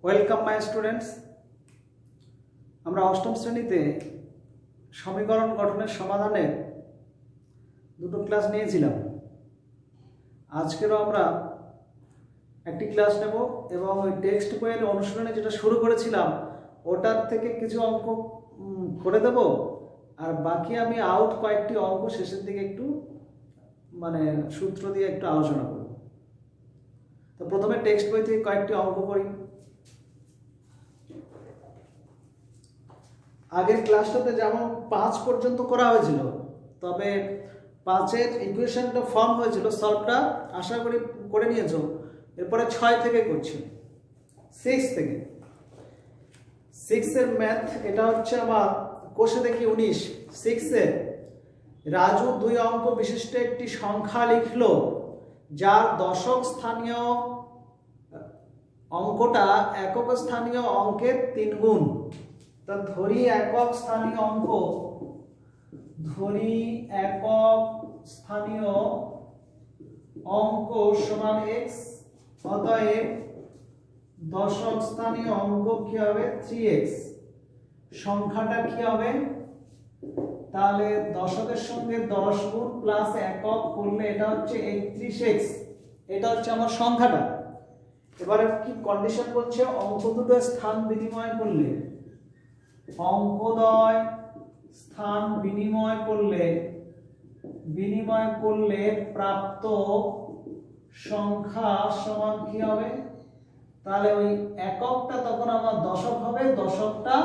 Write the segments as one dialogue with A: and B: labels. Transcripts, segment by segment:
A: Welcome my students. আমরা অষ্টম শ্রেণীতে সমীকরণ গঠনের সমাধানের দুটো ক্লাস নিয়েছিলাম। আজকেরও আমরা একটি ক্লাস নেব এবং ওই টেক্সট বইয়ের অনুশীলনে যেটা শুরু করেছিলাম ওটার থেকে কিছু অঙ্ক করে দেব, আর বাকি আমি আউট কয়েকটি অঙ্ক শেষের দিকে একটু সূত্র দিয়ে একটু আলোচনা করব। তো প্রথমে টেক্সট বই থেকে কয়েকটি অঙ্ক করি। আগের ক্লাসটাতে যেমন 5 পর্যন্ত করা হয়েছিল, তবে 5-এর ইকুয়েশনটা ফর্ম হয়েছিল, সলভটা আশা করি করে নিয়েছো। এরপরে 6 থেকে করছি, 6 থেকে। 6-এর ম্যাথ এটা হচ্ছে আমার কোষে দেখি 19। 6-এ রাজু 2 অঙ্ক বিশিষ্ট একটি সংখ্যা লিখলো যার দশক স্থানীয় অঙ্কটা একক স্থানীয় অঙ্কের 3 গুণ। তা ধরি একক স্থানীয় অঙ্ক সমান x, অতএব দশক স্থানীয় অঙ্ক কি হবে 3x। সংখ্যাটা কি হবে, তাহলে দশকের সঙ্গে 10 গুণ প্লাস একক করলে এটা হচ্ছে 31x। এটা হচ্ছে আমার সংখ্যাটা। এবারে কি কন্ডিশন বলছে, অঙ্ক দুটো স্থান বিনিময় করলে, অঙ্কদ্বয় স্থান বিনিময় করলে প্রাপ্ত সংখ্যা সমান কি হবে, তাহলে ওই এককটা তখন আমার দশক হবে, দশকটা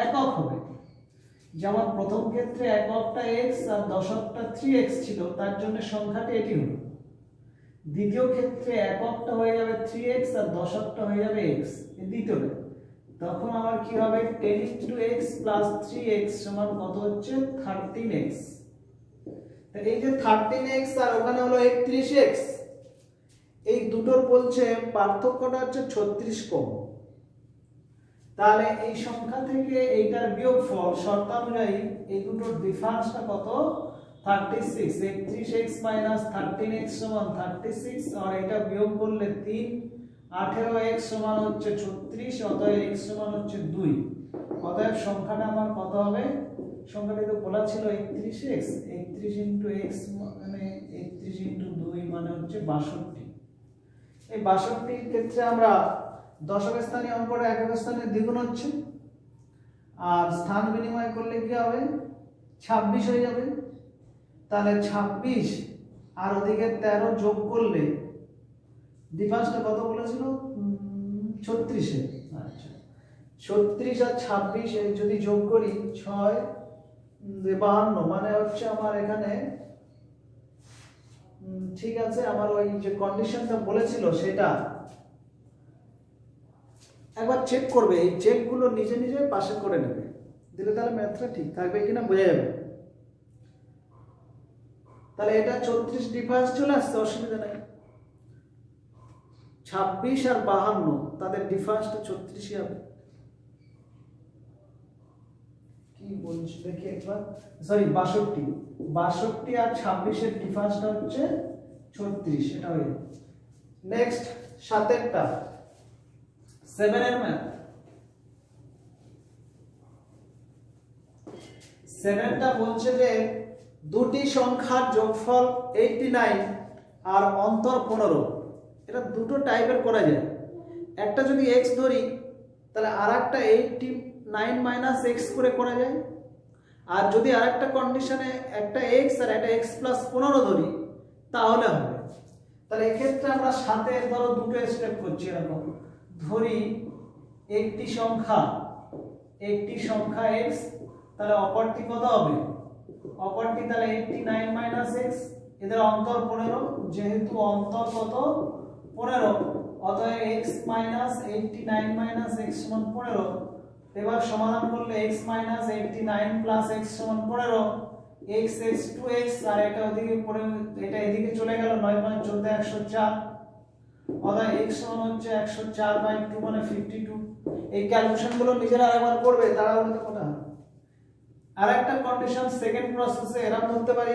A: একক হবে। যেমন প্রথম ক্ষেত্রে এককটা x আর দশকটা 3x ছিল, তার জন্য সংখ্যাটি এটি হলো। দ্বিতীয় ক্ষেত্রে এককটা হয়ে যাবে 3x আর দশকটা হয়ে যাবে x, এই দ্বিতীয়টা। তখন আমার কি হবে 10 into x plus 3x সমান কত হচ্ছে 13x। তো এই যে 13x আর ওখানে হলো 31x, এই দুটোর বলছে পার্থক্যটা হচ্ছে 36 কম। তাহলে এই সংখ্যা থেকে এইটার বিয়োগফল শর্তানুযায়ী এই দুটোর ডিফারেন্সটা কত 36। 31x minus 13x সমান 36, আর এটা বিয়োগ করলে 3, 18x সমান হচ্ছে 36, অতএব x সমান হচ্ছে 2। অতএব সংখ্যাটা আমার কত হবে, সংখ্যাটা তো বলা ছিল 31x, 31 into x মানে 31 into 2 মানে হচ্ছে 62। এই 62 ক্ষেত্রে আমরা দশক স্থানীয় অঙ্কটা একক স্থানে দ্বিগুণ হচ্ছে, আর স্থান বিনিময় করলে কি হবে 26 হয়ে যাবে। তাহলে 26 আর ওদিকে 13 যোগ করলে ডিফারেন্সটা কত বলেছিল 36 এর। আচ্ছা 36 আর 26 এর যদি যোগ করি 6 52, মানে হচ্ছে আমার এখানে ঠিক আছে, আমার ওই যে কন্ডিশনটা বলেছিল সেটা একবার চেক করবে। এই চেকগুলো নিজে নিজে পাশে করে নেবে, দিলে তাহলে ম্যাথটা ঠিক থাকবে কিনা বোঝা যাবে। তাহলে এটা 34 ডিফারেন্স চলে আসছে, অসুবিধা নাই। 26 আর 52 তাদের ডিফারেন্সটা 34ই হবে। কি বলছি দেখি একবার, সরি 62 আর 26 এর ডিফারেন্সটা হচ্ছে 36, এটা হয়ে যাবে। নেক্সট 7-এরটা 7 এর ম্যাথ। 7টা বলছে যে দুটি সংখ্যার যোগফল 89 আর অন্তর 15। এটা দুটো টাইপের করা যায়। একটা যদি x ধরি তাহলে আরেকটা 89 মাইনাস x করে করা যায়, আর যদি আরেকটা কন্ডিশনে একটা x আর একটা x প্লাস 15 ধরি তাহলে হবে। তাহলে এক্ষেত্রে আমরা 7-এর ধরো দুটো স্টেপ করছি। এরকম ধরি একটি সংখ্যা x, তাহলে অপরটি কত হবে, অপরটি তাহলে 89 মাইনাস x, এদের অন্তর 15, যেহেতু অন্তর কত 15, অতএব x মাইনাস 89 মাইনাস x সমান 15। এবার সমাধান করলে x মাইনাস 89 প্লাস x সমান 15, x 2x, আর এটা ওদিকে পড়ে এটা এদিকে চলে গেল, 9 5 14 104, অতএব x সমান হচ্ছে 104/2 মানে 52। এই ক্যালকুলেশন গুলো নিজেরা আরেকবার করবে, তাড়াহুড়োতে কোনা। আরেকটা কন্ডিশন সেকেন্ড প্রসেসে এরকম ধরতে পারি,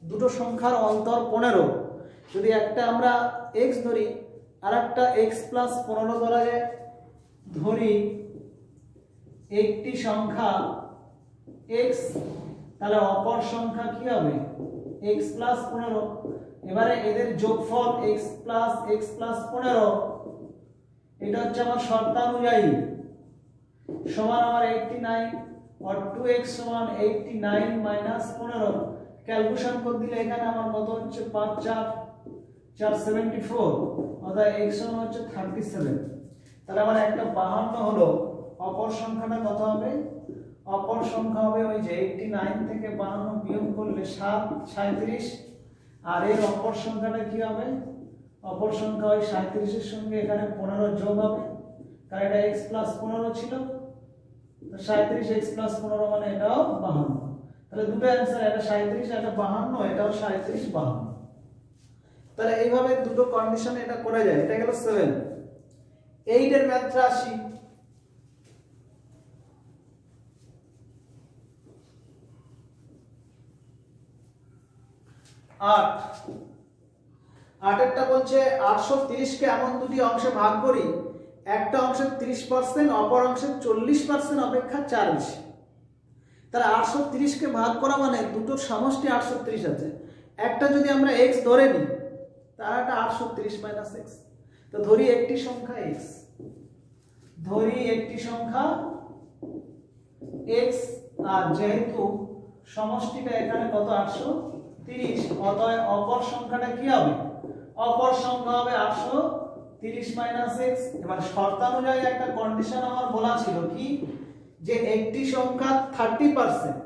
A: দুটো সংখ্যার অন্তর 15, যদি একটা আমরা x ধরি আর একটা x প্লাস 15 ধরা যায়, ধরি একটি সংখ্যা x, তাহলে অপর সংখ্যা কি হবে x প্লাস 15। এবারে এদের যোগফল x প্লাস 15, এটা হচ্ছে আমার শর্তানুযায়ী সমান আমার 89 और 2x সমান 89 মাইনাস 15। ক্যালকুলেশন করে দিলে এখানে আমার কত হচ্ছে 5 4 474, অর্থাৎ x সমান হচ্ছে 37। তাহলে আমার একটা 52 হলো। অপর সংখ্যাটা কত হবে? অপর সংখ্যা হবে ওই যে 89 থেকে 52 বিয়োগ করলে 7 37, আর এর অপর সংখ্যাটা কি হবে? অপর সংখ্যা ওই 37 এর সঙ্গে এখানে 15 যোগ হবে, কারণ এটা x প্লাস 15 ছিল, তো 37 x প্লাস 15 মানে এটাও 52। তাহলে দুটো অ্যানসার, এটা 37 এটা 52, এটাও 37 52। তাহলে এইভাবে দুটো কন্ডিশনে এটা করা যায়। এটা গেল 7। 8 এর ম্যাথটা আসি। 8 এরটা বলছে 830 কে এমন দুটি অংশে ভাগ করি, একটা অংশের 30% অপর অংশের 40% অপেক্ষা 4 বেশি। তাহলে 830 কে ভাগ করা মানে দুটোর সমষ্টি 830 আছে, একটা যদি আমরা x ধরে নিই তাহলে এটা 830 মাইনাস x। তো ধরি একটি সংখ্যা x, ধরি একটি সংখ্যা x, আর যেহেতু সমষ্টিটা এখানে কত 830, অতএব অপর সংখ্যাটা কি হবে? অপর সংখ্যা হবে 830 মাইনাস x। এবার শর্তানুযায়ী একটা কন্ডিশন আমার বলা ছিল কি, যে একটি সংখ্যা 30%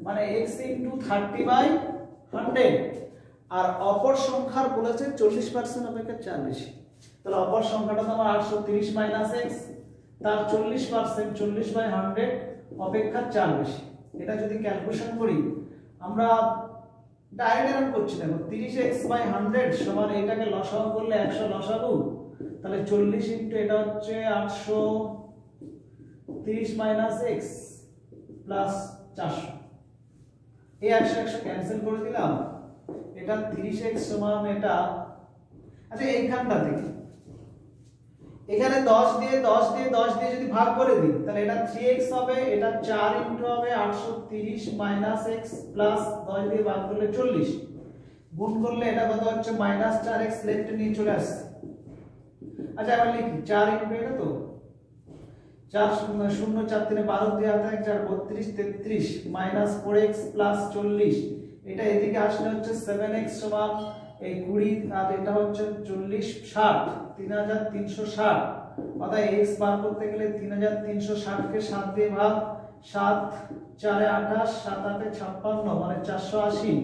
A: মানে x * 30/100, আর অপর সংখ্যার বলেছে 40% অপেক্ষা 4 বেশি। তাহলে অপর সংখ্যাটা তো আমার 830 মাইনাস x, তার 40% 40/100 অপেক্ষা 4 বেশি। এটা যদি ক্যালকুলেশন করি আমরা ডাইরেক্ট করছি, দেখো 30x/100 সমান এটাকে লসাগু করলে 100 লসাগু, তাহলে 40 ইনটু এটা হচ্ছে 830 মাইনাস x প্লাস 400, এই 100 ক্যান্সেল করে দিলাম, এটা 30x সমান এটা। আচ্ছা এইখানটা থেকে এখানে 10 দিয়ে যদি ভাগ করে দিই তাহলে এটা 3x হবে, এটা 4 ইনটু হবে 830 মাইনাস x প্লাস 10 দিয়ে ভাগ করলে 40, গুণ করলে এটা কত হচ্ছে মাইনাস 4x, লেফটে নিয়ে চলে আসছে। আচ্ছা এবার লিখি 4 ইনটু এটা তো 4 0 0 4 3 12 দিয়ে হাতে 4 32 33 মাইনাস 4x প্লাস 40, এটা এদিকে আসলে হচ্ছে 7x সমান এই 20, আর এটা হচ্ছে 40 60 3360, অর্থাৎ x বার করতে গেলে 3360 কে 7 দিয়ে ভাগ, 7 4 28 7 8 56 মানে 480।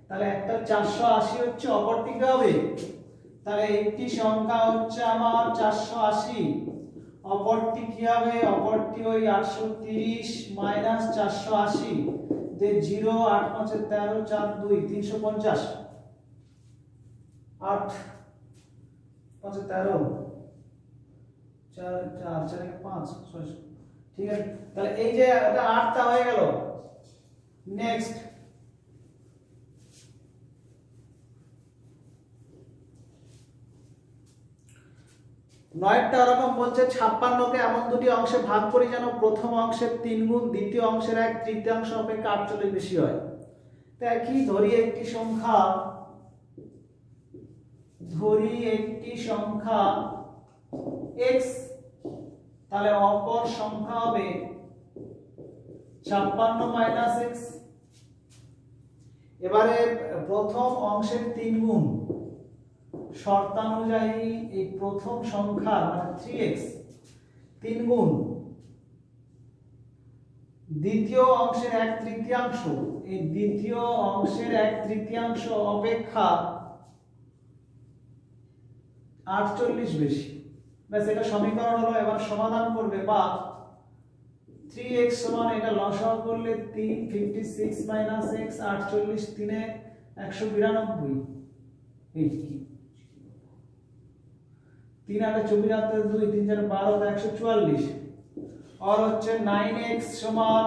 A: তাহলে একটা 480 হচ্ছে, অপরটি কি হবে? তাহলে একটি সংখ্যা হচ্ছে আমার 480, অপরটি কি হবে? অপরটি ওই 830 মাইনাস 480 যে 0 8 5 13 4 2 350, 8 5 13 4 4 4 5 6, ঠিক আছে। তাহলে এই যে এটা 8টা হয়ে গেল। নেক্সট নয়টা এরকম বলছে 56 কে এমন দুটি অংশে ভাগ করি যেন প্রথম অংশের 3 গুণ দ্বিতীয় অংশের 1/3 অপেক্ষা 48 বেশি হয়। তাই কি ধরি একটি সংখ্যা x, তাহলে অপর সংখ্যা হবে 56 মাইনাস x। এবারে প্রথম অংশের 3 গুণ, শর্তানুযায়ী এই প্রথম সংখ্যা মানে 3x 3 গুণ দ্বিতীয় অংশের 1/3, এই দ্বিতীয় অংশের 1/3 অপেক্ষা 48 বেশি। ব্যাস এটা সমীকরণ হলো। এবার সমাধান করবে, বা 3x সমান এটা লসাগু করলে 3 56 মাইনাস x 48 3 192, এই কি 3 8 24 2 3 4 12 144, और হচ্ছে 9x সমান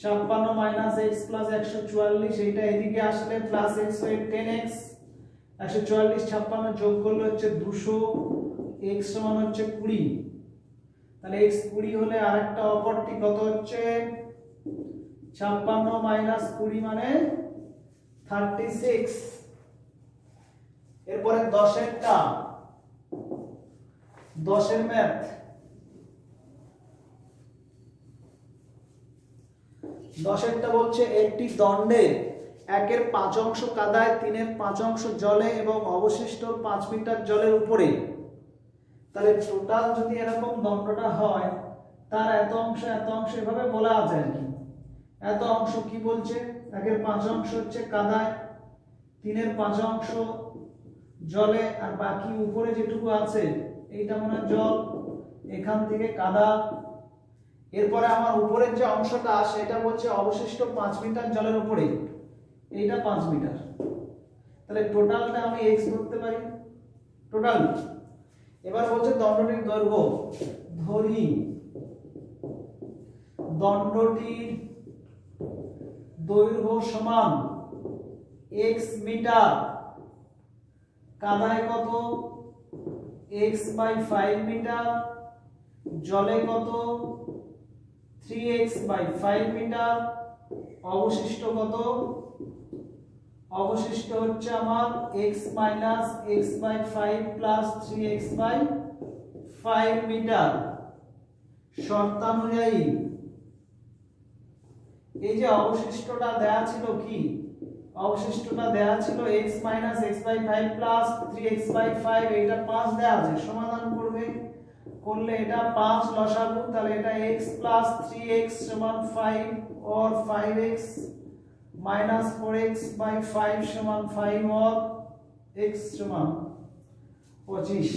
A: 56 মাইনাস x প্লাস 144, এইটা এদিকে আসলে প্লাস x হয়ে 10x 144 56 যোগ করলে হচ্ছে 200, x সমান হচ্ছে 20, তাহলে x 20 হলে আরেকটা অপরটি কত হচ্ছে 56 মাইনাস 20 মানে 36। এরপরে 10 এরটা 10 এর ম্যাথ, 10 এরটা বলছে একটি দণ্ডে 1 এর 5 অংশ কাদায়, 3 এর 5 অংশ জলে এবং অবশিষ্ট 5 মিটার জলের উপরে। তাহলে টোটাল যদি এরকম দণ্ডটা হয় তার এত অংশ এভাবে বলা আছে আর কি। এত অংশ কি বলছে 1 এর 5 অংশ হচ্ছে কাদায়, 3 এর 5 অংশ জলে, আর বাকি উপরে যেটুকু আছে এইটা মনে হয় জল, এখান থেকে কাদা। এরপরে আমার উপরের যে অংশটা সেটা বলছে অবশিষ্ট 5 মিটার জলের উপরে, এইটা 5 মিটার। তাহলে টোটালটা আমি x ধরতে পারি, টোটাল। এবার বলছে দণ্ডটির দৈর্ঘ্য, ধরি দণ্ডটির দৈর্ঘ্য সমান x মিটার, কাদায় কত x বাই 5 মিটার, জলে কত 3x বাই 5 মিটার, অবশিষ্ট কত, অবশিষ্ট হচ্ছে আমার x minus x by 5 plus 3x by 5 metre. শর্তানুযায়ী এই যে অবশিষ্টটা দেয়া ছিল কি, অবশিষ্টটা দেয়া ছিল x minus x by 5 plus 3x by 5, এটা 5 দেয়া আছে, সমাধান করবে, করলে এটা 5 লসাগু, তাহলে এটা x প্লাস 3x সমান 5 और 5x माइनस 4x बाई 5 समान 5 और x समान 25।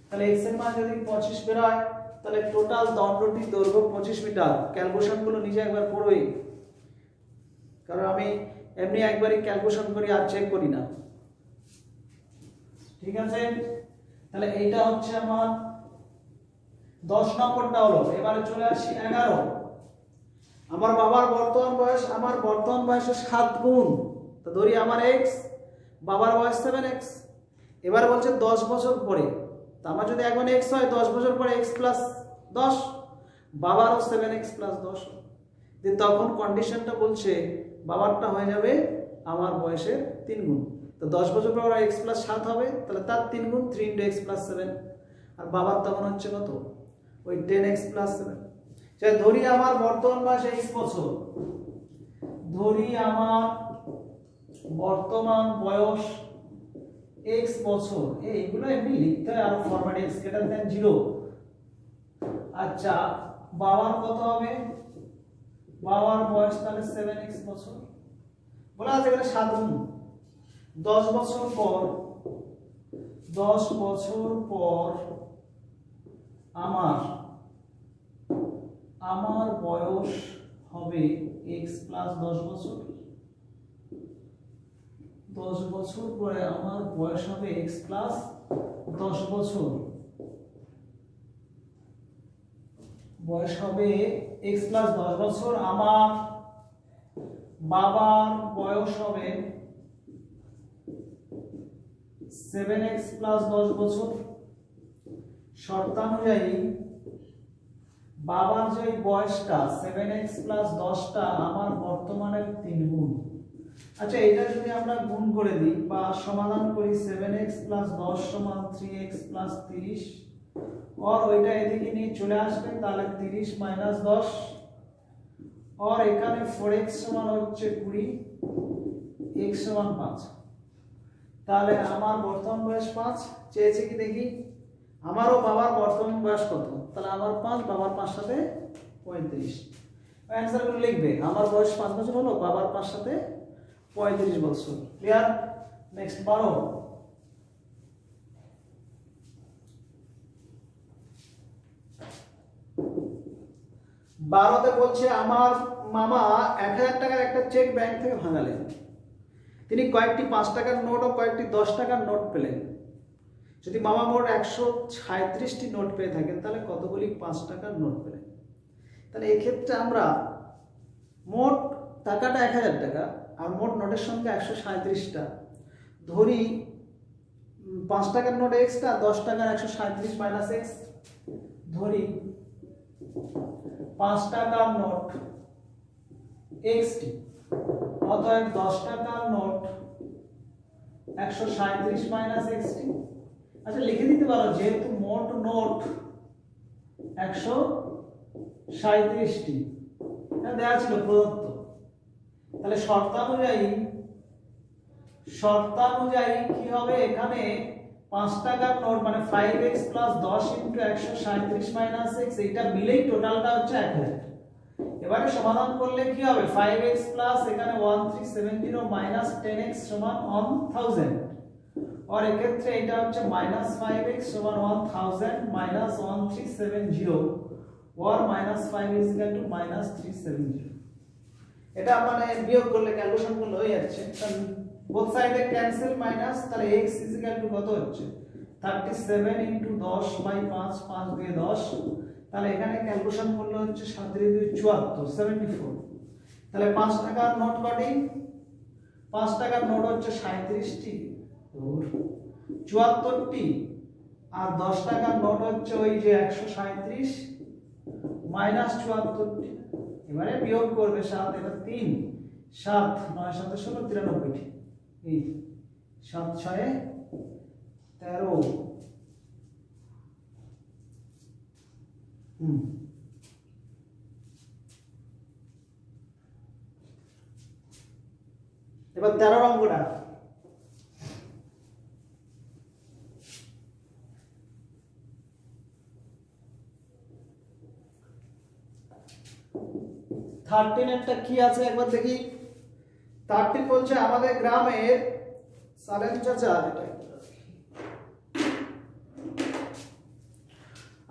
A: তাহলে x এর মান যদি 25 বের হয় তাহলে টোটাল দণ্ডটির দৈর্ঘ্য 25 মিটার। ক্যালকুলেশন গুলো নিজে একবার করবে, কারণ আমি এমনি একবারই ক্যালকুলেশন করি আর চেক করি না, ঠিক আছে। তাহলে এইটা হচ্ছে আমার 10 নম্বরটা হলো। এবারে চলে আসি 11। আমার বাবার বর্তমান বয়স, আমার বর্তমান বয়সের 7 গুণ, তো ধরি আমার x, বাবার বয়স 7x। এবার বলছে 10 বছর পরে, তো আমার যদি এখন x হয় 10 বছর পরে x প্লাস 10, বাবারও 7x প্লাস 10, তখন কন্ডিশনটা বলছে বাবারটা হয়ে যাবে আমার বয়সের 3 গুণ। তো 10 বছর পর x প্লাস 7 হবে, তাহলে তার 3 গুণ 3 × x প্লাস 7, আর বাবার তখন হচ্ছে কত ওই 10x প্লাস 7। ধরি আমার বর্তমান বয়স x বছর, ধরি আমার বর্তমান বয়স x বছর, এইগুলো এমনি লিখতে হয় আর ফরম্যাট x গ্রেটার দ্যান 0। আচ্ছা বাবার কত হবে, বাবার বয়স তাহলে 7x বছর, বলা আছে এখানে 7 গুণ। 10 বছর পর, 10 বছর পর আমার বয়স হবে x প্লাস 10 বছর, 10 বছর পরে আমার বয়স হবে x প্লাস 10 বছর, বয়স হবে x প্লাস 10 বছর। আমার বাবার বয়স হবে 7x প্লাস 10 বছর। শর্তানুযায়ী বাবার যে বয়সটা 7x প্লাস 10টা আমার বর্তমানের 3 গুণ। আচ্ছা এটা যদি আমরা গুণ করে দিই বা সমাধান করি, 7x প্লাস 10 সমান 3x প্লাস 30, और ওইটা এদিকে নিয়ে চলে আসবে, তাহলে 30 মাইনাস 10, और এখানে 4x সমান হচ্ছে 20, x সমান 5। তাহলে আমার বর্তমান বয়স 5 চেয়েছে কি দেখি, আমারও বাবার বর্তমান বয়স কত, তাহলে আমার 5, বাবার 5 সাথে 35। অ্যানসার গুলো লিখবে, আমার বয়স 5 বছর হলো, বাবার 5 সাথে 35 বছর। ক্লিয়ার? নেক্সট 12। বারোতে বলছে আমার মামা 1000 টাকার একটা চেক ব্যাংক থেকে ভাঙালেন, তিনি কয়েকটি 5 টাকার নোট ও কয়েকটি 10 টাকার নোট পেলেন। যদি মামা মোট 137টি নোট পেয়ে থাকেন তাহলে কতগুলি 5 টাকার নোট পেলেন। তাহলে এই ক্ষেত্রে আমরা মোট টাকাটা 1000 টাকা আর মোট নোটের সংখ্যা 137টা, ধরি 5 টাকার নোট x টা 10 টাকার 137 মাইনাস x ধরি 5 টাকার নোট x টি, অতএব 10 টাকার নোট 137 মাইনাস x টি। আচ্ছা লিখে দিতে পারো, যেহেতু মোট নোট 137 টি, এটা দেওয়া ছিল প্রদত্ত, তাহলে শর্তানুযায়ী কি হবে, এখানে 5 টাকার নোট মানে 5x plus 10 into 137 minus x, এটা মিলেই টোটালটা হচ্ছে 1000। এবারে সমাধান করলে কি হবে, 5x প্লাস এখানে 1370 মাইনাস 10x সমান 1000, और এক্ষেত্রে এটা হচ্ছে মাইনাস 5x সমান 1000 মাইনাস 1370 और minus 5 is equal to minus 370। এটা মানে বিয়োগ করলে ক্যালকুলেশন করলে হয়ে যাচ্ছে, কারণ বোথ সাইডে ক্যান্সেল মাইনাস, তাহলে x ইজ ইকুয়াল টু কত হচ্ছে 37 ইনটু 10 বাই 5, 5 দিয়ে 10, তাহলে এখানে ক্যালকুলেশন করলে হচ্ছে 7 দিয়ে 2 74, 74। তাহলে 5 টাকার নোট কটি, 5 টাকার নোট হচ্ছে 37টি, 74টি, আর 10 টাকার নোট হচ্ছে ওই যে 137 মাইনাস 74টি। এবারে বিয়োগ করবে 7, এটা 3, 7 9 7 16 93টি, এই 7 6 13। এবার 13 অঙ্কটা, একটা কি আছে একবার দেখি। 13 বলছে আমাদের গ্রামের সালেম চাচা,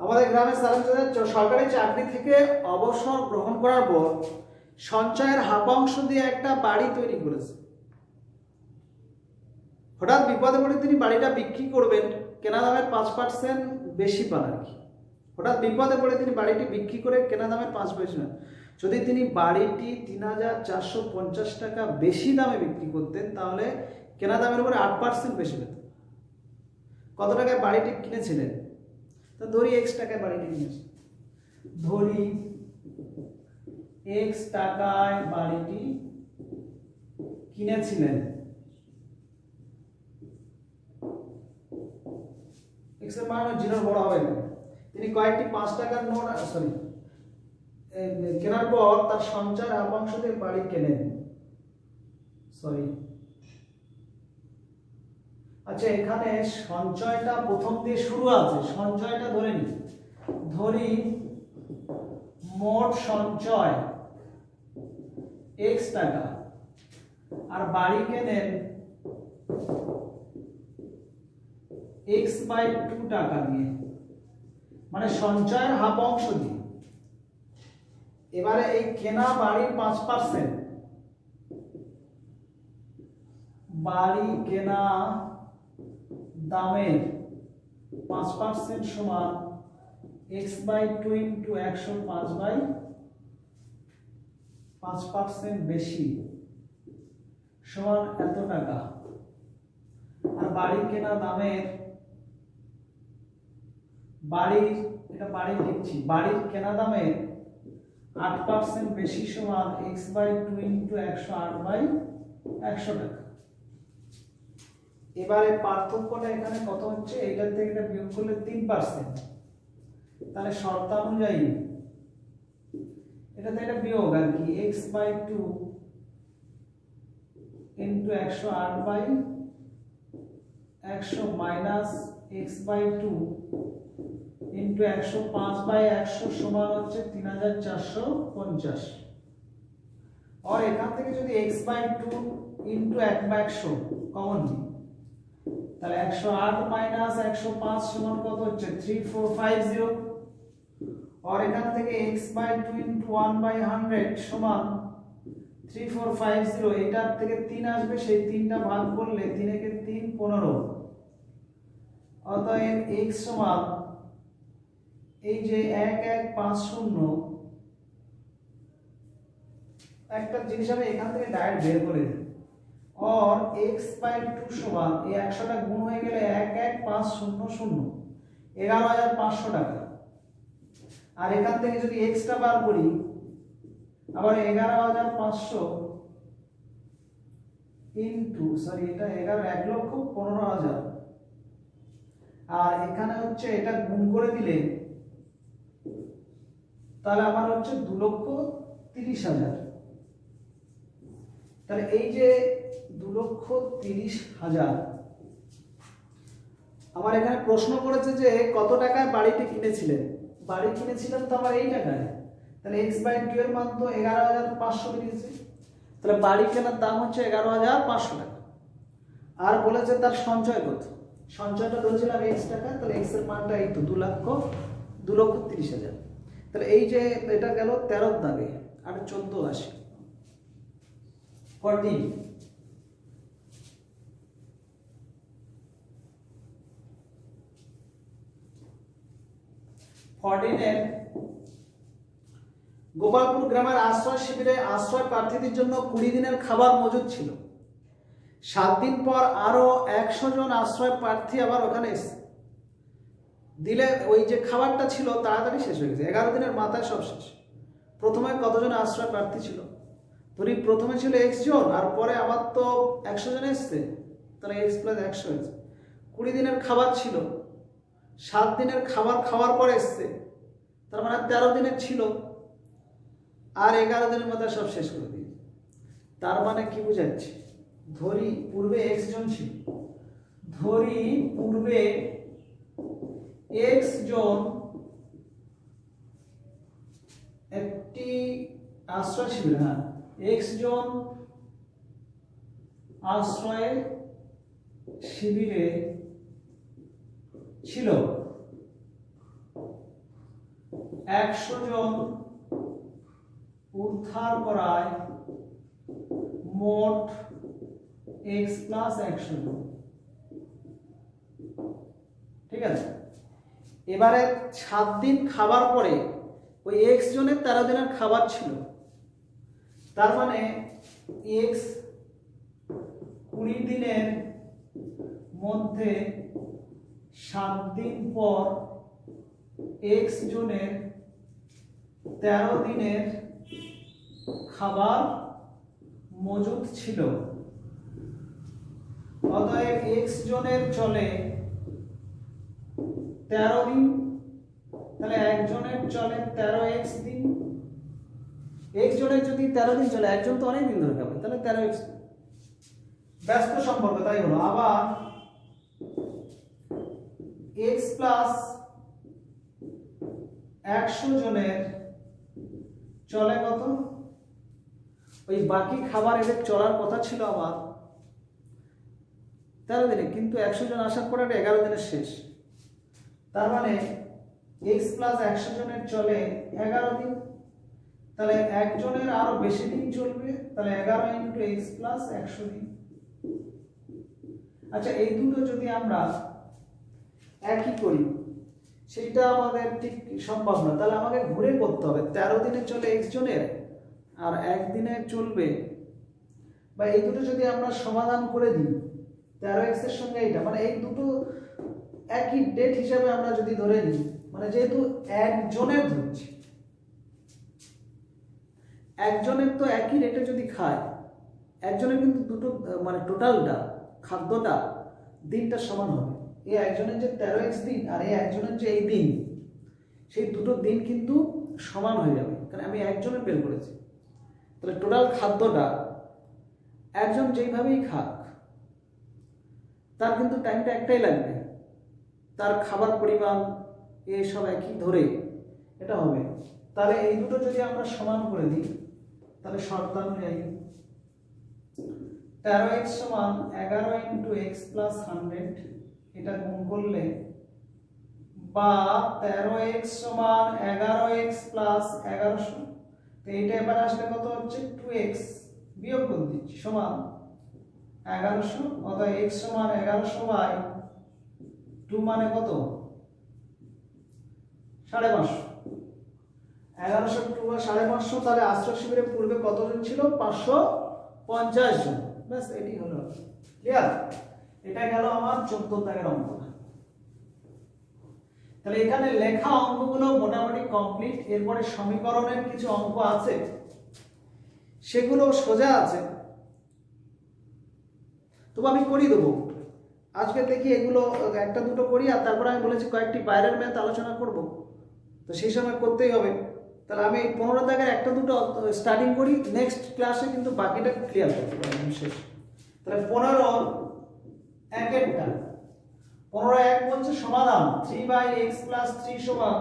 A: আমাদের গ্রামের সালেম চাচা সরকারি চাকরি থেকে অবসর গ্রহণ করার পর সঞ্চয়ের হাফাংশ দিয়ে একটা বাড়ি তৈরি করেছে। হঠাৎ বিপদে পড়ে তিনি বাড়িটা বিক্রি করবেন, কেনা দামের 5% বেশি পান আর কি। হঠাৎ বিপদে পড়ে তিনি বাড়িটি বিক্রি করে কেনা দামের 5%, যদি তিনি বাড়িটি 3450 টাকা বেশি দামে বিক্রি করতেন, তাহলে কেনা দামের উপরে 8% বেশি পেতেন। কত টাকায় বাড়িটি কিনেছিলেন, তো ধরি x টাকায় বাড়িটি কিনেছেন, ধরি x টাকায় বাড়িটি কিনেছিলেন, x এর মান 0 বড় হবে না। তিনি কয়েকটি 5 টাকার নোট কেনার পর তার সঞ্চয়ের হাফাংশ দিয়ে বাড়ি কেনেন। আচ্ছা এখানে সঞ্চয়টা প্রথম দিয়ে শুরু আছে, সঞ্চয়টা ধরে নি, ধরি মোট সঞ্চয় x টাকা, আর বাড়ি কেনেন x বাই 2 টাকা দিয়ে, মানে সঞ্চয়ের হাফ অংশ দিয়ে। এবারে এই কেনা বাড়ির 5%, বাড়ি কেনা দামের 5% সমান x বাই 2 ইনটু 105 বাই 5% বেশি সমান এত টাকা। আর বাড়ি কেনা দামের, এটা বাড়ি লিখছি, বাড়ির কেনা দামের 8% বেশি সমান x বাই 2 ইনটু 108 বাই 100 টাকা। এবারে পার্থক্যটা এখানে কত হচ্ছে, এইটার থেকে এটা বিয়োগ করলে 3%, তাহলে শর্তানুযায়ী এটা থেকে এটা বিয়োগ আর কি, x by 2 into 108 by 100 minus x by 2 into 105 by 100 সমান হচ্ছে 3450। আর এখান থেকে যদি x বাই 2 ইনটু 1/100 কমন নিই, তাহলে 108 মাইনাস 105 সমান কত হচ্ছে 3450। আর এখান থেকে x বাই 2 ইনটু 1/100 সমান 3450, এটার থেকে 3 আসবে, সেই 3টা ভাগ করলে 3 একে 3 15। অতএব x সমান এই যে 1150, একটা জিনিস আমি এখান থেকে ডাইরেক্ট বের করে দিই, और x/2 সমান এই 100টা গুণ হয়ে গেলে 11500 11,500 টাকা। আর এখান থেকে যদি x টা বার করি আবার 11,500 ইনটু এটা 1,15,000 আর এখানে হচ্ছে এটা গুণ করে দিলে তাহলে আমার হচ্ছে 2,30,000। তাহলে এই যে 2,30,000 আমার এখানে প্রশ্ন করেছে যে কত টাকায় বাড়িটি কিনেছিলেন। বাড়ি কিনেছিলেন তো আমার এই টাকায়, তাহলে x/2 এর মান তো 11,500 বেরিয়েছে। তাহলে বাড়ি কেনার দাম হচ্ছে 11,500 টাকা। আর বলেছে তার সঞ্চয় কত, সঞ্চয়টা ধরেছিলাম x টাকা, তাহলে x এর মানটা এই তো 2,30,000। তাহলে এই যে এটা গেল 13 দাগে আর 14 আসে। কন্টিনিউ। গোপালপুর গ্রামের আশ্রয় শিবিরে আশ্রয় প্রার্থীদের জন্য 20 দিনের খাবার মজুদ ছিল। 7 দিন পর আরো 100 জন আশ্রয় প্রার্থী আবার ওখানে এসে দিলে ওই যে খাবারটা ছিল তাড়াতাড়ি শেষ হয়ে গেছে। 11 দিনের মাথায় সব শেষ। প্রথমে কতজন আশ্রয় প্রার্থী ছিল? ধরি প্রথমে ছিল x জন আর পরে আবার তো 100 জন এসছে, তাহলে x + 100 হয়েছে। 20 দিনের খাবার ছিল, 7 দিনের খাবার খাওয়ার পর এসছে, তার মানে 13 দিনের ছিল আর 11 দিনের মাথায় সব শেষ করে দিয়েছে। তার মানে কি বোঝাচ্ছে? ধরি পূর্বে x জন ছিল, ধরি পূর্বে x জন একটি আশ্রয় শিবির, হ্যাঁ x জন আশ্রয় শিবিরে ছিল, 100 জন উদ্ধার করায় মোট x + 100 জন। ঠিক আছে, এবারে 7 দিন খাবার পরে ওই x জনের 13 দিনের খাবার ছিল, তার মানে x 20 দিনের মধ্যে 7 দিন পর x জনের 13 দিনের খাবার মজুদ ছিল। অতএব x জনের চলে 13 দিন, তাহলে একজনের চলে 13x দিন। x জনের যদি 13 দিন চলে, একজন তো অনেক দিন ধরে খাবে, তাহলে 13x ব্যস্ত সম্পর্ক, তাই হলো। আবার x + 100 জনের চলে কত? ওই বাকি খাবার এদের চলার কথা ছিল আমার 13 দিনে, কিন্তু 100 জন আসার পরে 11 দিনের শেষ। তার মানে x + 100 জনের চলে 11 দিন, তাহলে একজনের আরো বেশি দিন চলবে, তাহলে 11 × x + 100 দিন। আচ্ছা, এই দুটো যদি আমরা একই করি সেটা আমাদের ঠিক সম্ভব না, তাহলে আমাকে ঘুরে করতে হবে। 13 দিনে চলে x জনের আর 1 দিনে চলবে, বা এই দুটো যদি আমরা সমাধান করে দিই 13x এর সঙ্গে এইটা, মানে এই দুটো একই ডেট হিসাবে আমরা যদি ধরে নিই, মানে যেহেতু একজনের ধরছি, একজনের তো একই রেটে যদি খায়, একজনের কিন্তু দুটো মানে টোটালটা খাদ্যটা দিনটা সমান হবে। এই একজনের যে 13x দিন আর এই একজনের যে এই দিন, সেই দুটো দিন কিন্তু সমান হয়ে যাবে, কারণ আমি একজনের বের করেছি। তাহলে টোটাল খাদ্যটা একজন যেইভাবেই খাক তার কিন্তু টাইমটা একটাই লাগবে, তার খাবার পরিমাণ এসব একই ধরে এটা হবে। তাহলে এই দুটো যদি আমরা সমান করে দিই, তাহলে শর্তানুযায়ী 13x = 11 × x + 100, এটা গুণ করলে, বা 13x = 11x + 1100, তো এইটা এবার আসলে কত হচ্ছে 2x, বিয়োগ করে দিচ্ছি, সমান 1100। অতএব x = 1100/2 মানে কত? 550। 1100 × 2 = 550। তাহলে আশ্রয় শিবিরে পূর্বে কতজন ছিল? 550 জন। ব্যাস এটি হলো ক্লিয়ার। এটা গেল আমার 14 দাগের অঙ্ক। তাহলে এখানে লেখা অঙ্কগুলো মোটামুটি কমপ্লিট। এরপরে সমীকরণের কিছু অঙ্ক আছে, সেগুলো সোজা আছে, তবু আমি করিয়ে দেবো আজকে। দেখি এগুলো একটা দুটো করি, আর তারপরে আমি বলেছি কয়েকটি বাইরের ম্যাথ আলোচনা করব, তো সেই সময় করতেই হবে। তাহলে আমি 15 দাগের একটা দুটো স্টার্টিং করি, নেক্সট ক্লাসে কিন্তু বাকিটা ক্লিয়ার করতে পারবো শেষ। তাহলে 15 15 বলছে সমাধান 3/x + 3 সমান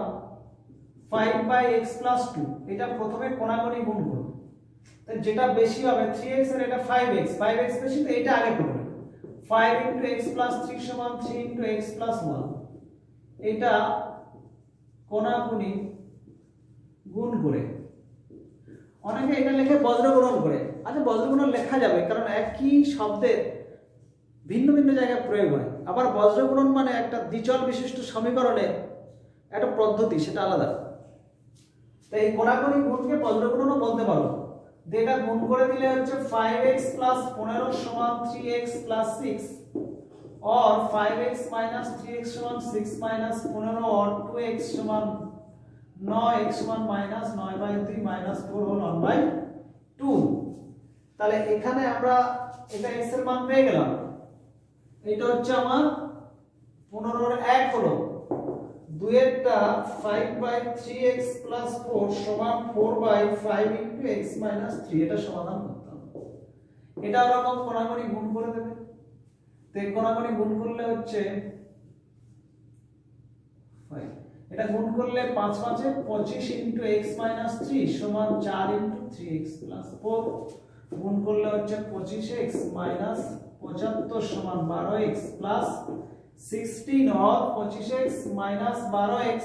A: 5/x + 2। এটা প্রথমে কোণাগুণি গুণ করব, তাই যেটা বেশি হবে 3x আর এটা 5x, 5x বেশি তো এটা আগে করব। 5 × x + 3 সমান 3 × x + 1। এটা কোণাগুণি গুণ করে, অনেকে এটা লেখে বজ্রগুণন করে। আচ্ছা, বজ্রগুণন লেখা যাবে, কারণ একই শব্দের ভিন্ন ভিন্ন জায়গায় প্রয়োগ হয়। আবার বজ্রগুণন মানে একটা দ্বিচল বিশিষ্ট সমীকরণের একটা পদ্ধতি, সেটা আলাদা। তাই এই কোণাগুণি গুণকে বজ্রগুণনও বলতে পারো। এটা গুণ করে দিলে হচ্ছে 5x + 15 সমান 3x + 6, or 5x - 3x সমান 6 - 15, or 2x সমান 9x সমান -9/2 - 4 হোল 1/2। তাহলে এখানে আমরা এটা x এর মান পেয়ে গেলাম। এটা হচ্ছে আমার 15 এর 1 হলো, 2 এরটা 5/3x + 4 সমান 4/5 × x - 3। এটা সমাধান করতে হবে। এটা ওরকম কোণাগুণি গুণ করে দেবে। তো কোণাগুণি গুণ করলে হচ্ছে 5, এটা গুণ করলে 5 × 5 = 25 × x - 3 সমান 4 × 3x + 4। গুণ করলে হচ্ছে 25x - 75 সমান 12x + 16, or 25x - 12x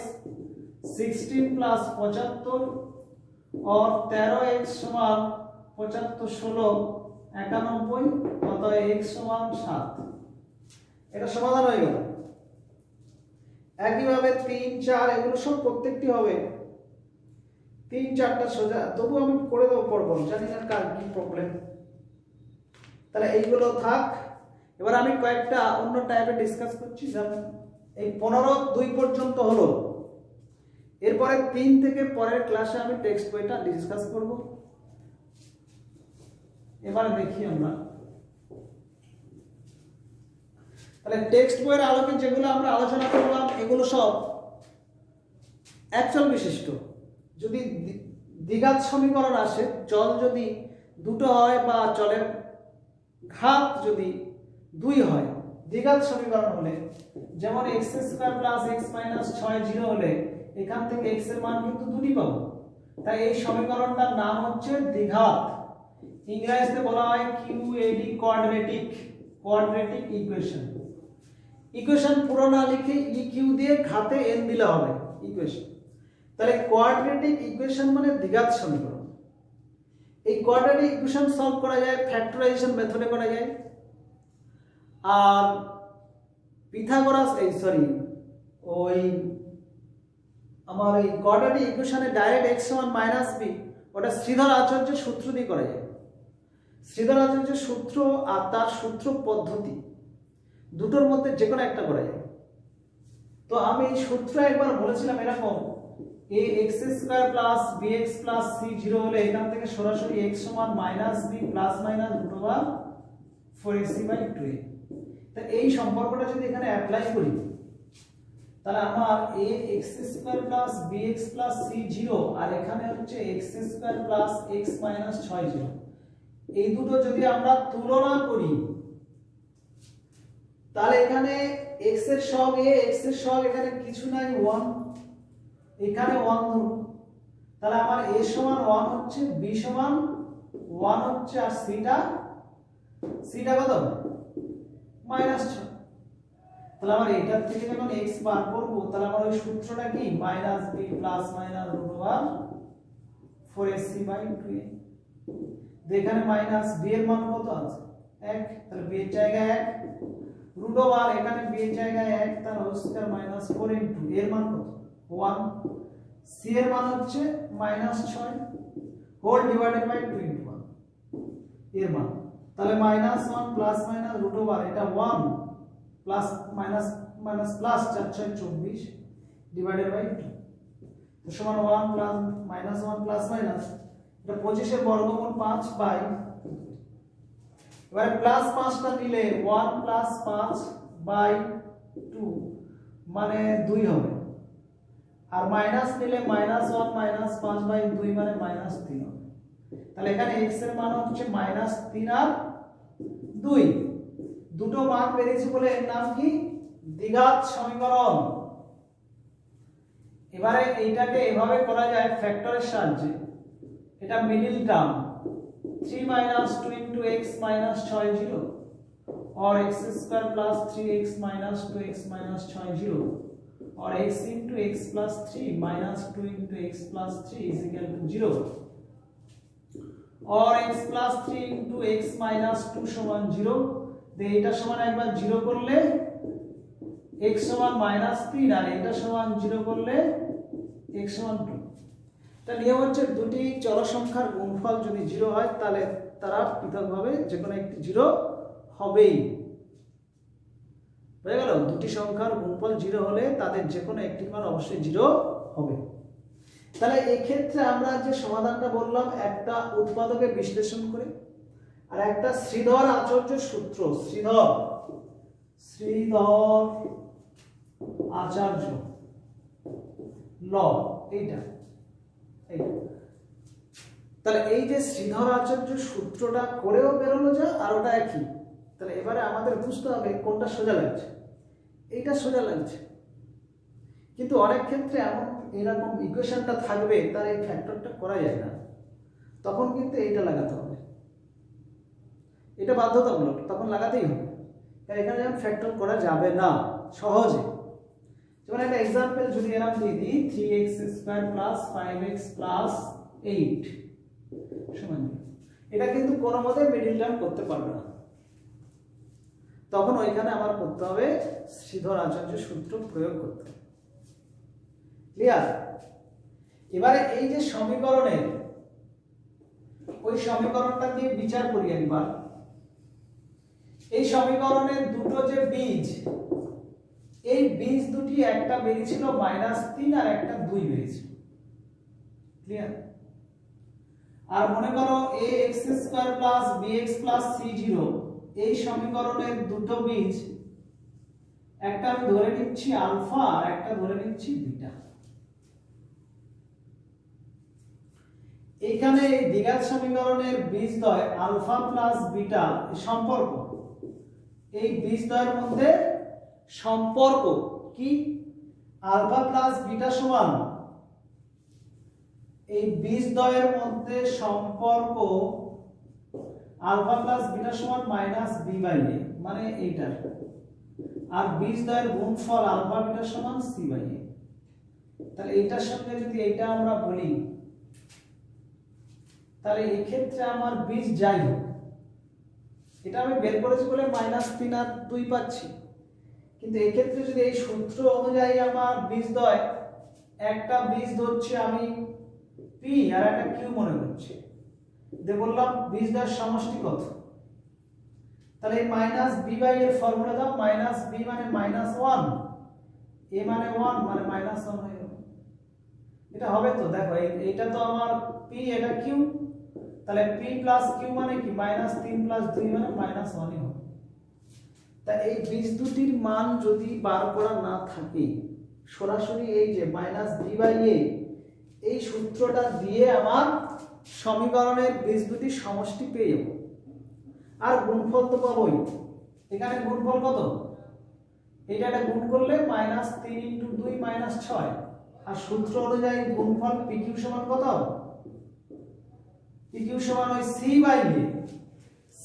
A: 16 + 75, or 13x সমান 75 16 91, অতএব x সমান 7। এটা সমাধান হয়ে গেল। একইভাবে 3 4 এগুলো সব প্রত্যেকটি হবে 3 4টা সোজা, তবু আমি করে দেবো পড়বো, জানি না কার কি প্রবলেম। তাহলে এইগুলো থাক। এবার আমি কয়েকটা অন্য টাইপে ডিসকাস করছি। যেমন এই 15 2 পর্যন্ত হলো, এরপরে 3 থেকে পরের ক্লাসে আমি টেক্সট বইটা ডিসকাস করব। এবারে দেখি আমরা, তাহলে টেক্সট বইয়ের আলোকে যেগুলো আমরা আলোচনা করলাম এগুলো সব একচল বিশিষ্ট। যদি দ্বিঘাত সমীকরণ আসে, চল যদি দুটো হয় বা চলের ঘাত যদি 2 হয়, দ্বিঘাত সমীকরণ হলে, যেমন x² + x - 6 0 হলে এখান থেকে x এর মান কিন্তু 2টি পাবো। তাই এই সমীকরণটার নাম হচ্ছে দ্বিঘাত। ইংরেজিতে বলা হয় QAD, কোয়াড্রেটিক ইকুয়েশন। ইকুয়েশন পুরো না লিখে EQ দিয়ে ঘাতে n দিলে হবে ইকুয়েশন। তাহলে কোয়াড্রেটিক ইকুয়েশন মানে দ্বিঘাত সমীকরণ। এই কোয়াড্রেটিক ইকুয়েশন সলভ করা যায় ফ্যাক্টরাইজেশন মেথডে করা যায়। আর পিথাগোরাস আমার এই কোয়াড্রেটিক ইকুয়েশনে ডাইরেক্ট x সমান -b, ওটা শ্রীধর আচার্যের সূত্র দিয়ে করা যায়। শ্রীধর আচার্যের সূত্র আর তার সূত্র পদ্ধতি দুটোর মধ্যে যে কোনো একটা করা যায়। তো আমি এই সূত্র একবার বলেছিলাম এরকম, ax² + bx + c 0 হলে এখান থেকে সরাসরি x সমান -b ± √4ac/2a। তা এই সম্পর্কটা যদি এখানে অ্যাপ্লাই করি, তাহলে আমার ax² + bx + c 0 আর এখানে হচ্ছে x² + x - 6 0, এই দুটো যদি আমরা তুলনা করি, তাহলে এখানে x এর সহগ a, x এর সহগ এখানে কিছু নাই 1, এখানে 1 ধরুন। তাহলে আমার a সমান 1 হচ্ছে, b সমান 1 হচ্ছে, আর c টা কত? -6। তাহলে আমার এটার থেকে যখন x বার করব, তাহলে আমার ওই সূত্রটা কি? -b ± √4ac/2a। এখানে b এর মান কত আছে? 1, তাহলে b এর জায়গায় 1, √, এখানে b এর জায়গায় 1, তার হোল স্কয়ার -4 * এর মান কত? 1, c এর মান হচ্ছে -6 হোল / 2 * 1 এর মান। তাহলে -1 প্লাস মাইনাস রুট ওভার এটা 1 plus minus minus plus 4 6 24 divided by 2 তো সমান 1 প্লাস -1 প্লাস মাইনাস এটা 25 এর বর্গমূল 5 বাই এবারে প্লাস 5টা নিলে 1 প্লাস 5 বাই 2 মানে 2 হবে আর মাইনাস নিলে -1 মাইনাস 5 বাই 2 মানে -3 হবে তাহলে এখানে x এর মান হচ্ছে -3 আর 2 দুটো মান বেরিয়েছে বলে এর নাম কি দ্বিঘাত সমীকরণ এবারে এইটাকে এভাবে করা যায় ফ্যাক্টরের সাহায্যে এটা middle term 3 - 2 * x - 60 or x² + 3x - 2x - 60 or x * x + 3 - 2 * x + 3 = 0 or x + 3 * x - 2 = 0 দে এটা সমান একবার 0 করলে x সমান -3 আর এটা সমান 0 করলে x সমান 2 এটা নিয়ম হচ্ছে দুটি চল সংখ্যার গুণফল যদি 0 হয় তাহলে তারা পৃথকভাবে যে কোনো একটি 0 হবেই হয়ে গেল দুটি সংখ্যার গুণফল 0 হলে তাদের যে কোনো একটির মান অবশ্যই 0 হবে তাহলে এই ক্ষেত্রে আমরা যে সমাধানটা বললাম একটা উৎপাদকে বিশ্লেষণ করে আর একটা শ্রীধর আচার্য সূত্র শ্রীধর আচার্য ল এইটা তাহলে এই যে শ্রীধর আচার্য সূত্রটা করেও বেরোলো যা আর ওটা একই তাহলে এবারে আমাদের বুঝতে হবে কোনটা সোজা লাগছে এইটা সোজা লাগছে কিন্তু অনেক ক্ষেত্রে এমন এরকম ইকুয়েশনটা থাকবে তার এই ফ্যাক্টরটা করা যায় না তখন কিন্তু এইটা লাগাতে হবে এটা বাধ্যতামূলক তখন লাগাতেই হবে কারণ এখানে যেমন ফ্যাক্টর করা যাবে না সহজে যেমন একটা एग्जांपल যদি এরকম দিয়ে দিই 3x² + 5x + 8 সমান এটা কিন্তু কোনো মতে মিডল টার্ম করতে পারবে না তখন ওইখানে আমার করতে হবে শ্রীধর আচার্য সূত্র প্রয়োগ করতে হবে ক্লিয়ার এবারে এই যে সমীকরণের ওই সমীকরণটা দিয়ে বিচার করি একবার এই সমীকরণের দুটো যে বীজ এই বীজ দুটি একটা বেরিয়েছিল -3 আর একটা 2 বেরিয়েছিল ক্লিয়ার আর মনে করো ax² + bx + c0 এই সমীকরণের দুটো বীজ একটা আমি ধরে নিচ্ছি আলফা আর একটা ধরে নিচ্ছি বিটা এখানে এই দ্বিঘাত সমীকরণের বীজদ্বয় আলফা প্লাস বিটা সম্পর্ক এই বীজদ্বয়ের মধ্যে সম্পর্ক কি আলফা প্লাস বিটা সমান এই বীজদ্বয়ের মধ্যে সম্পর্ক আলফা প্লাস বিটা সমান -b/a মানে এইটার আর বীজদ্বয়ের গুণফল আলফা বিটা সমান c/a তাহলে এইটার সঙ্গে যদি এইটা আমরা বলি তাহলে এই ক্ষেত্রে আমার বীজ যাই হোক এটা আমি বের করেছি বলে -3 আর 2 পাচ্ছি কিন্তু এই ক্ষেত্রে যদি এই সূত্র অনুযায়ী আমার বীজদ্বয় একটা বীজ ধরছি আমি p আর একটা q মনে করছি দে বললাম বীজদ্বয়ের সমষ্টি কত তাহলে এই -b/a এর ফর্মুলা দাও -b মানে -1 a মানে 1 মানে -1 হয়ে গেল এটা হবে তো দেখো এইটা তো আমার p এটা q তাহলে p + q মানে কি -3 + 2 মানে -1ই হবে তাই এই বীজ দুটির মান যদি বার করা না থাকে সরাসরি এই যে -b/a এই সূত্রটা দিয়ে আমার সমীকরণের বীজ দুটির সমষ্টি পেয়ে যাব আর গুণফল তো পাবোই এখানে গুণফল কত এটা একটা গুণ করলে -3 * 2 -6 আর সূত্র অনুযায়ী গুণফল pq সমান কত pq সমান ওই c/a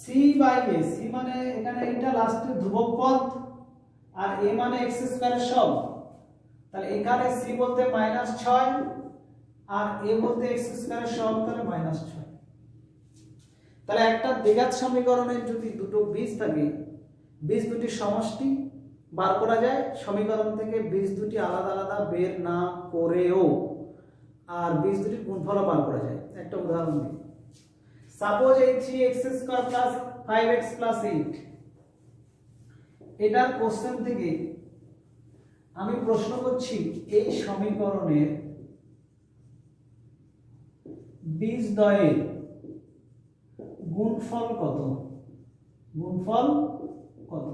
A: c মানে এখানে এটা লাস্টে ধ্রুবক পদ আর a মানে x² এর সব তাহলে এখানে c বলতে -6 আর a বলতে x² এর সব তাহলে -6 তাহলে একটা দ্বিঘাত সমীকরণের যদি দুটো বীজ থাকে বীজ দুটির সমষ্টি বার করা যায় সমীকরণ থেকে বীজ দুটি আলাদা আলাদা বের না করেও আর বীজ দুটির গুণফল বার করা যায় একটা উদাহরণ দিই সাপোজ এই 3x² + 5x প্লাস 8 এটার কোশ্চেন থেকে আমি প্রশ্ন করছি এই সমীকরণের বীজদ্বয়ের গুণফল কত? গুণফল কত?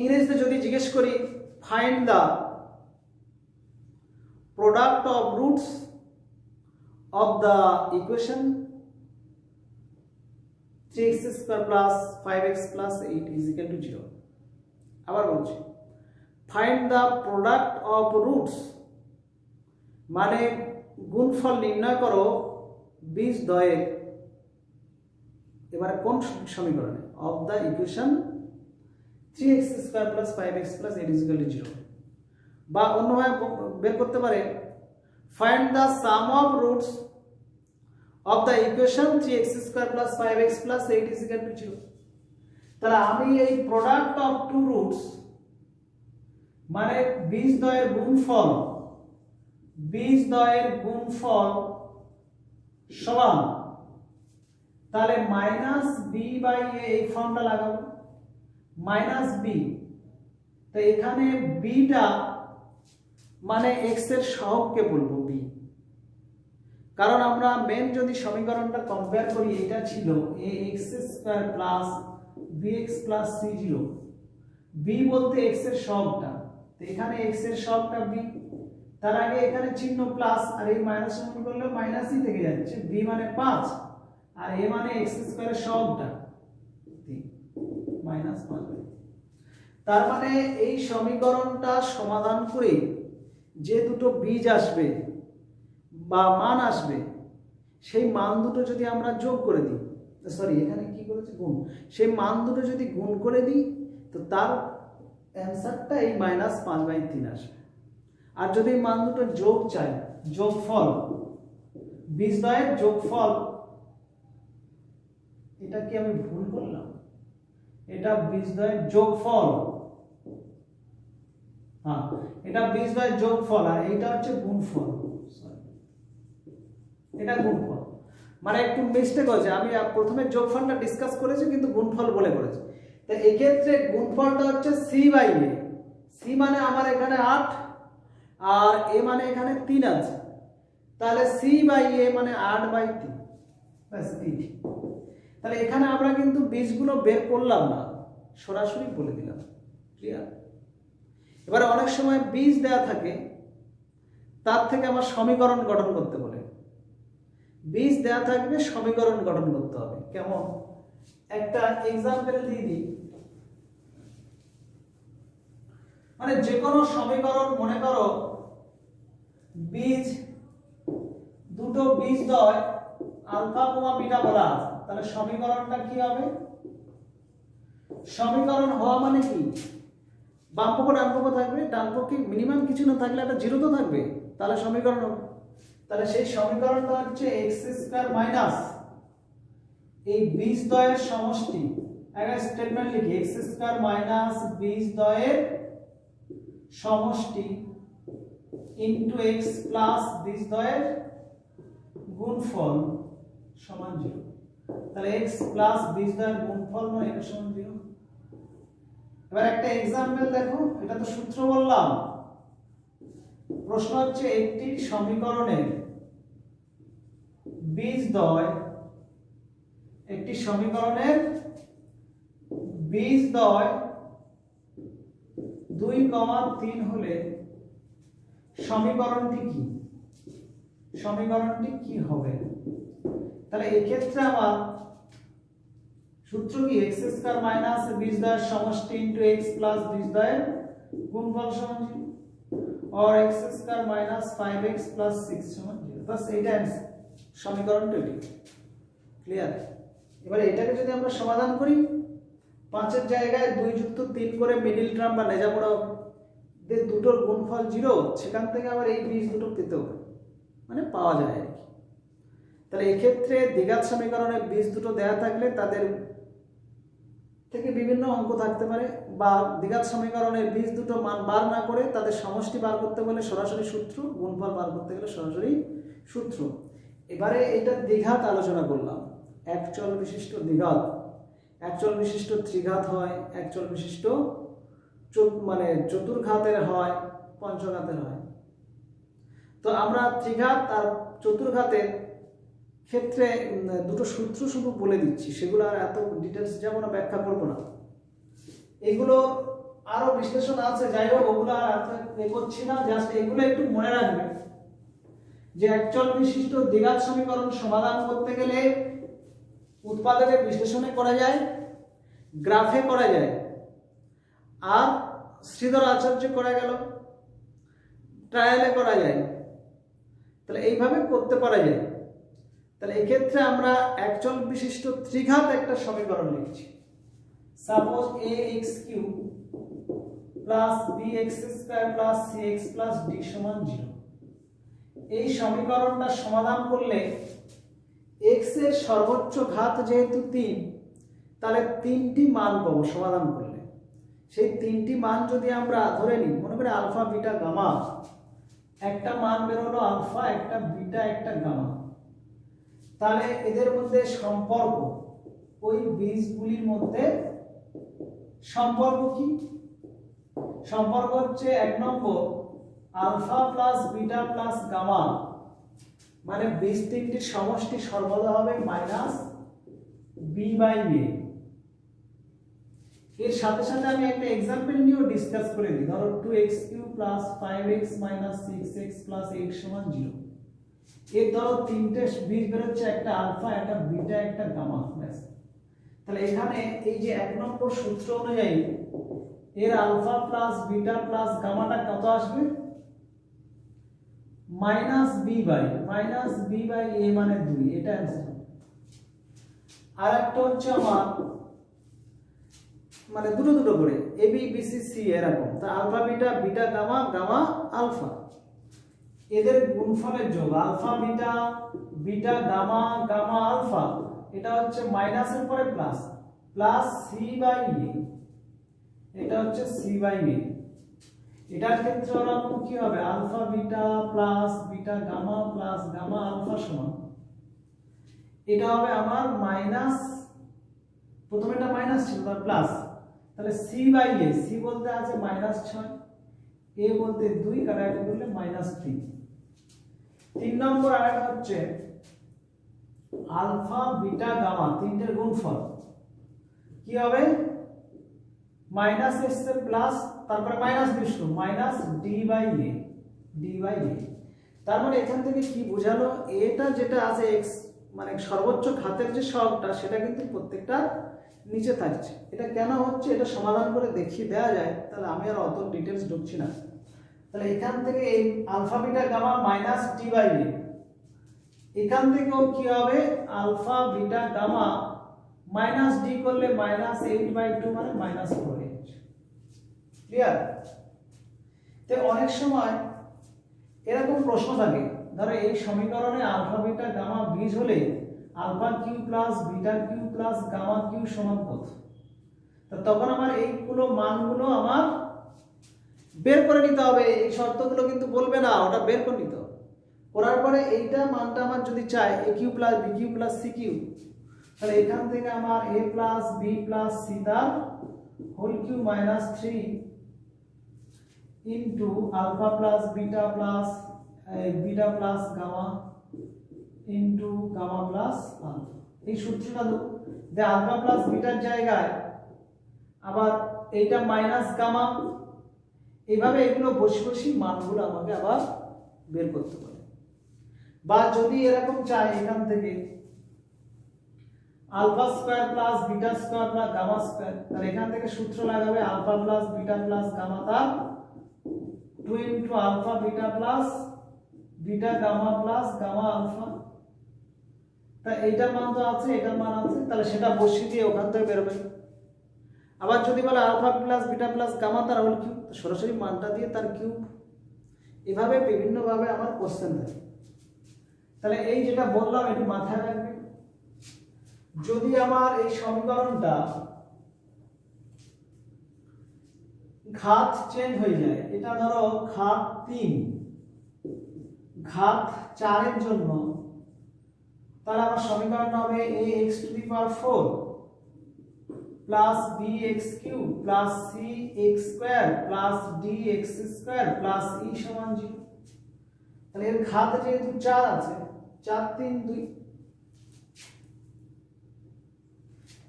A: ইংরেজিতে যদি জিজ্ঞেস করি find the product of roots of the equation 3x square plus 5x plus 8 is equal to 0। আবার বলছি, find the product of roots মানে গুণফল নির্ণয় করো বীজদ্বয়ের, এবারে কোন সমীকরণে? Of the equation 3x square plus 5x plus 8 is equal to 0। বা অন্যভাবে বের করতে পারে find the some of roots of the equation 3x square plus 5x plus 8 is equal to 0। তাহলে আমি এই প্রোডাক্ট অফ টু রুটস মানে বীজদ্বয়ের গুণফল, বীজদ্বয়ের গুণফল সমান, তাহলে মাইনাস বি বাই এ, এই ফর্মটা লাগাবো মাইনাস বি। তো এখানে বিটা মানে এক্স এর সহগকে বলবো বি, কারণ আমরা মেন যদি সমীকরণটা কম্পেয়ার করি এটা ছিল a x square plus b x plus c zero. B বলতে এক্স এর সহগটা, তো এখানে এক্স এর সহগটা বি, তার আগে এখানে চিহ্ন প্লাস আর এই মাইনাস সমান করলে মাইনাসই থেকে যাচ্ছে। বি মানে 5 আর এ মানে এক্স স্কয়ারের সহগটা মাইনাস 5। তার মানে এই সমীকরণটা সমাধান করে যে দুটো বীজ আসবে বা মান আসবে, সেই মান দুটো যদি আমরা যোগ করে দিই, সরি এখানে কি করেছে গুণ, সেই মান দুটো যদি গুণ করে দিই তো তার অ্যান্সারটা এই -5/3 আসবে। আর যদি মান দুটো যোগ চাই, যোগফল, বীজদ্বয়ের যোগফল, এটা কি আমি ভুল করলাম? এটা বীজদ্বয়ের যোগফল, হ্যাঁ এটা বীজদ্বয়ের যোগফল আর এটা হচ্ছে গুণফল। এটা গুণফল মানে একটু মিস্টেক হয়েছে, আমি প্রথমে যোগফলটা ডিসকাস করেছি কিন্তু গুণফল বলে করেছি। তো এই ক্ষেত্রে গুণফলটা হচ্ছে সি বাই এ। সি মানে আমার এখানে 8 আর এ মানে এখানে 3 আছে, তাহলে সি বাই এ মানে 8/3 ব্যাস এইটি। তাহলে এখানে আমরা কিন্তু বীজগুলো বের করলাম না, সরাসরি বলে দিলাম। ক্লিয়ার? এবারে অনেক সময় বীজ দেয়া থাকে, তার থেকে আমার সমীকরণ গঠন করতে বলে। বীজ দেয়া থাকবে, সমীকরণ গঠন করতে হবে। কেমন? একটা এক্সাম্পল দিয়ে দিই। মানে যে কোনো সমীকরণ, মনে করো বীজ দুটো বীজদ্বয় আলফা কমা বিটা বলা আছে, তাহলে সমীকরণটা কি হবে? সমীকরণ হওয়া মানে কি? বাম পক্ষ ডান পক্ষ থাকবে, ডান পক্ষে মিনিমাম কিছু না থাকলে একটা জিরো তো থাকবে, তাহলে সমীকরণ হবে। তাহলে সেই সমীকরণটা হচ্ছে এক্স স্কয়ার মাইনাস এই বীজদ্বয়ের সমষ্টি, একটা স্টেটমেন্ট লিখি, এক্স স্কয়ার মাইনাস বীজদ্বয়ের সমষ্টি ইনটু এক্স প্লাস বীজদ্বয়ের গুণফল সমান 0। তাহলে এক্স প্লাস বীজদ্বয়ের গুণফল নয়, এটা সমান 0। এবার একটা এক্সাম্পল দেখো, এটা তো সূত্র বললাম। প্রশ্ন হচ্ছে একটি সমীকরণের বীজদ্বয়, একটি সমীকরণের বীজদ্বয় 2,3 হলে সমীকরণটি কি? সমীকরণটি কি হবে? তাহলে এই ক্ষেত্রে আমার সূত্র কি? এক্স স্কয়ার মাইনাস বীজদ্বয়ের সমষ্টি ইনটু এক্স প্লাস বীজদ্বয়ের গুণফল সমান 0 और x square minus 5x plus 6 समान 0। बस এইটা সমীকরণটা এটি। ক্লিয়ার? এবারে এটাকে যদি আমরা সমাধান করি, 5 এর জায়গায় 2 যুক্ত 3 করে মিডল টার্ম বা নেজামোড়া যে দুটোর গুণফল 0, সেখান থেকে আবার এই বীজ দুটো পেতে হবে, মানে পাওয়া যায় আর কি। তাহলে এই ক্ষেত্রে দ্বিঘাত সমীকরণের বীজ দুটো দেয়া থাকলে তাদের থেকে বিভিন্ন অঙ্ক থাকতে পারে, বা দ্বিঘাত সমীকরণের বীজ দুটো মান বার না করে তাদের সমষ্টি বার করতে বলে সরাসরি সূত্র, গুণফল বার করতে গেলে সরাসরি সূত্র। এবারে এটা দ্বিঘাত আলোচনা করলাম, একচল বিশিষ্ট দ্বিঘাত, একচল বিশিষ্ট ত্রিঘাত হয়, একচল বিশিষ্ট মানে চতুর্ঘাতের হয়, পঞ্চঘাতের হয়। তো আমরা ত্রিঘাত আর চতুর্ঘাতের ক্ষেত্রে দুটো সূত্র শুধু বলে দিচ্ছি, সেগুলো আর এত ডিটেলস যেমন ব্যাখ্যা করবো না। এগুলো আরো বিশ্লেষণ আছে, যাই হোক ওগুলো আর করছি না, জাস্ট এগুলো একটু মনে রাখবে যে একচল বিশিষ্ট দ্বিঘাত সমীকরণ সমাধান করতে গেলে উৎপাদকে বিশ্লেষণে করা যায়, গ্রাফে করা যায়, আর শ্রীধর আচার্য করা গেল, ট্রায়ালে করা যায়। তাহলে এইভাবে করতে পারা যায়। তাহলে এক্ষেত্রে আমরা একচল বিশিষ্ট ত্রিঘাত একটা সমীকরণ লিখছি। Suppose ax³ plus bx² plus cx plus d সমান 0। এই সমীকরণটা সমাধান করলে x এর সর্বোচ্চ ঘাত যেহেতু 3, তাহলে 3টি মান পাবো সমাধান করলে। সেই 3টি মান যদি আমরা ধরে নিই, মনে করে আলফা, বিটা, গামা, একটা মান বেরোলো আলফা, একটা বিটা, একটা গামা, তাহলে এদের মধ্যে সম্পর্ক, ওই বীজগুলির মধ্যে সম্পর্ক কি? সম্পর্ক হচ্ছে 1 number alpha plus beta plus gamma, মানে বীজ তিনটির সমষ্টি সর্বদা হবে মাইনাস b/a। এর সাথে সাথে আমি একটা एग्जांपल নিয়েও ডিসকাস করে দিই। ধরো 2x³ plus 5x minus 6x plus 8 সমান 0। এর ধরো তিনটে বীজ বের হচ্ছে, একটা আলফা, একটা বিটা, একটা গামা, ব্যাস। তাহলে এখানে এই যে 1 নম্বর সূত্র অনুযায়ী এর আলফা প্লাস বিটা প্লাস গামাটা কত আসবে? মাইনাস b/a মানে 2, এটা आंसर। আর একটা হচ্ছে আমার মানে দুটো দুটো করে a b b c c এরকম, তা alpha beta, beta gamma, gamma alpha, এদের গুণফলের যোগ alpha beta, beta gamma, gamma alpha, এটা হচ্ছে মাইনাসের পরে প্লাস, প্লাস c/a, এটা হচ্ছে c/a। এটার ক্ষেত্রে ওরকম কি হবে? Alpha beta plus beta gamma plus gamma alpha সমান, এটা হবে আমার মাইনাস, প্রথমে এটা মাইনাস ছিল তার প্লাস, তাহলে c/a, c বলতে আছে -6, a বলতে 2, কাটাকাটি করলে -3। 3 নম্বর আরেকটা হচ্ছে আলফা বিটা গামা, তিনটের গুণফল কি হবে? মাইনাস এসছে প্লাস, তারপরে মাইনাস বিষ্ণু, মাইনাস d/a। তার মানে এখান থেকে কি বোঝালো? এটা যেটা আছে x মানে সর্বোচ্চ ঘাতের যে সহগটা, সেটা কিন্তু প্রত্যেকটা নিচে থাকছে। এটা কেন হচ্ছে এটা সমাধান করে দেখিয়ে দেওয়া যায়, তাহলে আমি আর অত ডিটেইলস ঢুকছি না। তাহলে এখান থেকে এই alpha beta gamma minus d/a, এখান থেকেও কি হবে? Alpha beta gamma minus d করলে মাইনাস 8/2 মানে মাইনাস 4h। ক্লিয়ার? তো অনেক সময় এরকম প্রশ্ন থাকে, ধরো এই সমীকরণে আলফা বিটা গামা বীজ হলে alpha cube plus beta cube plus gamma cube সমান কত? তো তখন আমার এইগুলো মানগুলো আমার বের করে নিতে হবে। এই শর্তগুলো কিন্তু বলবে না, ওটা বের করে নিতে হবে। করার পরে এইটা মানটা আমার যদি চাই a cube plus b cube plus c cube, তাহলে এখান থেকে আমার a plus b plus c তার whole cube minus 3 into alpha plus beta plus gamma into gamma plus alpha. এই সূত্রটা যে আলফা প্লাস বিটার জায়গায় আবার এইটা মাইনাস গামা, এইভাবে এগুলো বসে বসে মানগুলো আমাকে আবার বের করতে পারে। বা যদি এরকম চাই এখান থেকে alpha square plus beta square plus gamma square, তাহলে এখান থেকে সূত্র লাগাবে alpha plus beta plus gamma তার 2 into alpha beta plus beta gamma plus gamma alpha. তা এইটার মান তো আছে, এটার মান আছে, তাহলে সেটা বসিয়ে দিয়ে ওখান থেকে বেরোবে। আবার যদি বলে alpha plus beta plus gamma তার হোল কিউব, সরাসরি মানটা দিয়ে তার কিউব। এভাবে বিভিন্নভাবে আমার কোশ্চেন থাকে। তাহলে এই যেটা বললাম এটি মাথায় রাখবে। যদি আমার এই সমীকরণটা ঘাত চেঞ্জ হয়ে যায়, এটা ধরো ঘাত 3, ঘাত 4 এর জন্য তাহলে আমার সমীকরণ হবে ax to the power 4 plus bx cube plus cx square plus dx square plus e সমান 0। তাহলে এর ঘাত যেহেতু 4 আছে 4 3 2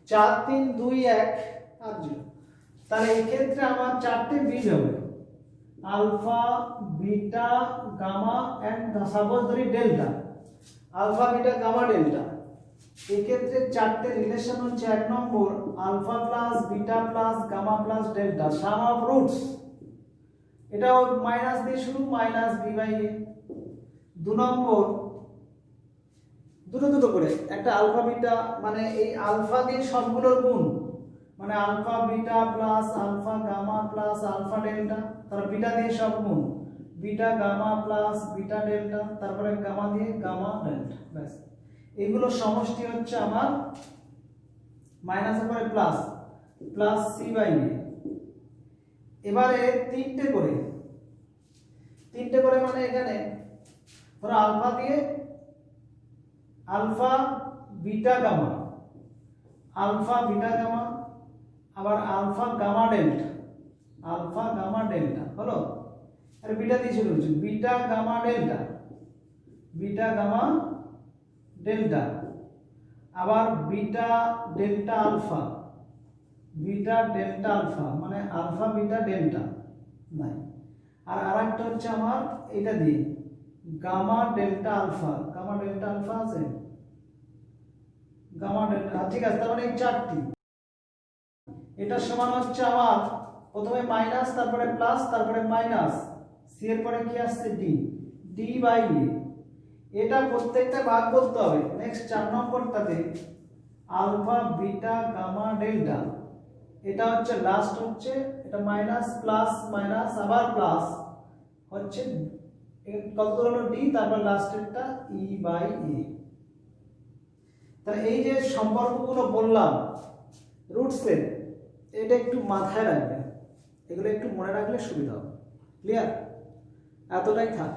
A: 4 3 2 1 আর 0। তাহলে এই ক্ষেত্রে আমার চারটে বীজ হবে alpha beta gamma and suppose ধরি delta, alpha beta gamma delta. এই ক্ষেত্রে চারটে রিলেশন হচ্ছে 1 number alpha plus beta plus gamma plus delta sum of roots, এটাও মাইনাস দিয়ে শুরু minus b by a. 2 number দুটো দুটো করে একটা আলফা বিটা মানে এই আলফা দিয়ে সবগুলোর গুণ মানে alpha beta plus alpha gamma plus alpha delta, তারপর বিটা দিয়ে সব গুণ beta gamma plus beta delta, তারপরে গামা দিয়ে গামা ডেল্টা। ব্যাস এগুলো সমষ্টি হচ্ছে আমার মাইনাসের পরে plus plus C by A. এবারে তিনটে করে মানে এখানে ধরো আলফা দিয়ে আলফা বিটা গামা আবার আলফা গামা ডেল্টা হলো। আর বিটা দিয়ে শুরু হচ্ছে বিটা গামা ডেল্টা আবার বিটা ডেল্টা আলফা মানে আলফা বিটা ডেল্টা নাই। আর আরেকটা হচ্ছে আমার এটা দিয়ে গামা ডেল্টা আলফা আছে গামা ডেল্টা। ঠিক আছে, তার মানে এই চারটি এটা সমান হচ্ছে আমার প্রথমে মাইনাস তারপরে প্লাস তারপরে মাইনাস সি এর পরে কি আসছে ডি বাই এ। এটা প্রত্যেকটা ভাগ করতে হবে। নেক্সট 4 নম্বরটাতে আলফা বিটা গামা ডেল্টা, এটা হচ্ছে লাস্ট হচ্ছে এটা মাইনাস প্লাস মাইনাস আবার প্লাস হচ্ছে কত হলো ডি, তারপর লাস্টেরটা ই বাই এ। তাহলে এই যে সম্পর্কগুলো বললাম রুটসের, এটা একটু মাথায় রাখবেন, এগুলো একটু মনে রাখলে সুবিধা হবে। ক্লিয়ার? এতটাই থাক।